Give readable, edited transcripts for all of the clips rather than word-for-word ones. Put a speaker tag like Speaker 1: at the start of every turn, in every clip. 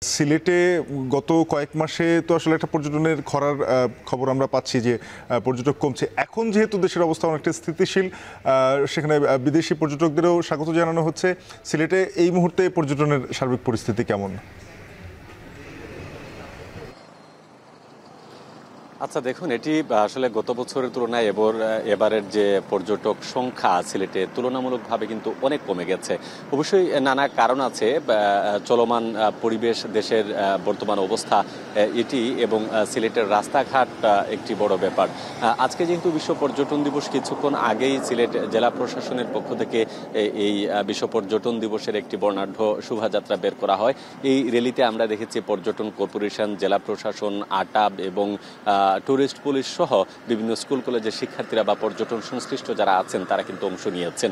Speaker 1: সিলেটে গত কয়েক মাসে তো আসলে একটা পর্যটনের খরার খবর আমরা পাচ্ছি যে পর্যটক কমছে। এখন যেহেতু দেশের অবস্থা অনেকটা স্থিতিশীল, সেখানে বিদেশি পর্যটকদেরও স্বাগত জানানো হচ্ছে। সিলেটে এই মুহূর্তে পর্যটনের সার্বিক পরিস্থিতি কেমন?
Speaker 2: আচ্ছা দেখুন, এটি আসলে গত বছরের তুলনায় এবারের যে পর্যটক সংখ্যা সিলেটে তুলনামূলকভাবে কিন্তু অনেক কমে গেছে। অবশ্যই নানা কারণ আছে, চলমান পরিবেশ, দেশের বর্তমান অবস্থা এটি এবং সিলেটের রাস্তাঘাট একটি বড় ব্যাপার। আজকে যেহেতু বিশ্ব পর্যটন দিবস, কিছুক্ষণ আগেই সিলেট জেলা প্রশাসনের পক্ষ থেকে এই বিশ্ব পর্যটন দিবসের একটি বর্ণাঢ্য শোভাযাত্রা বের করা হয়। এই র্যালিতে আমরা দেখেছি পর্যটন কর্পোরেশন, জেলা প্রশাসন, আটাব এবং টুরিস্ট পুলিশ সহ বিভিন্ন স্কুল কলেজের শিক্ষার্থীরা বা পর্যটন সংশ্লিষ্ট যারা আছেন তারা কিন্তু অংশ নিয়েছেন।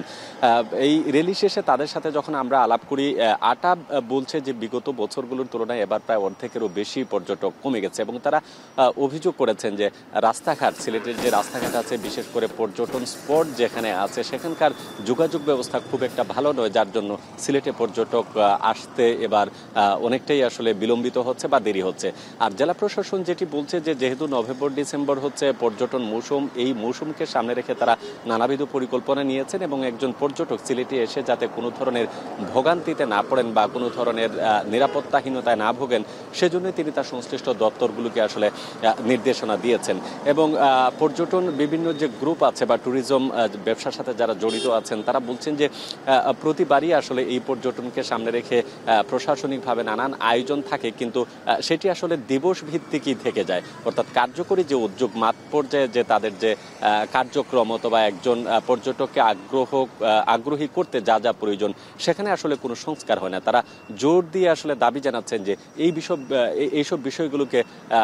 Speaker 2: এই র্যালি শেষে তাদের সাথে যখন আমরা আলাপ করি, আটাব বলছে যে বিগত বছরগুলোর তুলনায় এবার প্রায় অর্ধেকেরও বেশি পর্যটক কমে গেছে এবং তারা অভিযোগ করেছেন যে রাস্তাঘাট, সিলেটের যে রাস্তাঘাট আছে, বিশেষ করে পর্যটন স্পট যেখানে আছে সেখানকার যোগাযোগ ব্যবস্থা খুব একটা ভালো নয়, যার জন্য সিলেটে পর্যটক আসতে এবার অনেকটাই আসলে বিলম্বিত হচ্ছে বা দেরি হচ্ছে। আর জেলা প্রশাসন যেটি বলছে যে যেহেতু নভেম্বর ডিসেম্বর হচ্ছে পর্যটন মৌসুম, এই মৌসুমকে সামনে রেখে তারা নানাবিধ পরিকল্পনা নিয়েছেন এবং একজন পর্যটক সিলেটে এসে যাতে কোনো ধরনের ভোগান্তিতে না পড়েন বা কোনো ধরনের নিরাপত্তাহীনতায় না ভোগেন, সেজন্যই তিনি তার সংশ্লিষ্ট দপ্তরগুলোকে আসলে নির্দেশনা দিয়েছেন। এবং পর্যটন বিভিন্ন যে গ্রুপ আছে বা ট্যুরিজম ব্যবসার সাথে যারা জড়িত আছেন তারা বলছেন যে প্রতিবারই আসলে এই পর্যটনকে সামনে রেখে প্রশাসনিকভাবে নানান আয়োজন থাকে, কিন্তু সেটি আসলে দিবস ভিত্তিকই থেকে যায়। অর্থাৎ কার্যকরী যে উদ্যোগ, মাঠ পর্যায়ে যে তাদের যে কার্যক্রম অথবা একজন পর্যটককে আগ্রহী করতে যা যা প্রয়োজন, সেখানে আসলে কোনো সংস্কার হয় না। তারা জোর দিয়ে আসলে দাবি জানাচ্ছেন যে এইসব বিষয়গুলোকে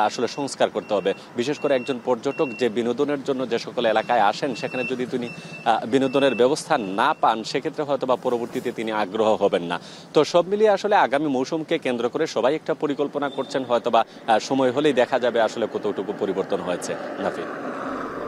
Speaker 2: আসলে সংস্কার করতে হবে। বিশেষ করে একজন পর্যটক যে বিনোদনের জন্য যে সকল এলাকায় আসেন, সেখানে যদি তিনি বিনোদনের ব্যবস্থা না পান, সেক্ষেত্রে হয়তো বা পরবর্তীতে তিনি আগ্রহ হবেন না। তো সব মিলিয়ে আসলে আগামী মৌসুমকে কেন্দ্র করে সবাই একটা পরিকল্পনা করছেন, হয়তো বা সময় হলেই দেখা যাবে আসলে কতটুকু পরিবর্তন হয়েছে। নাফি।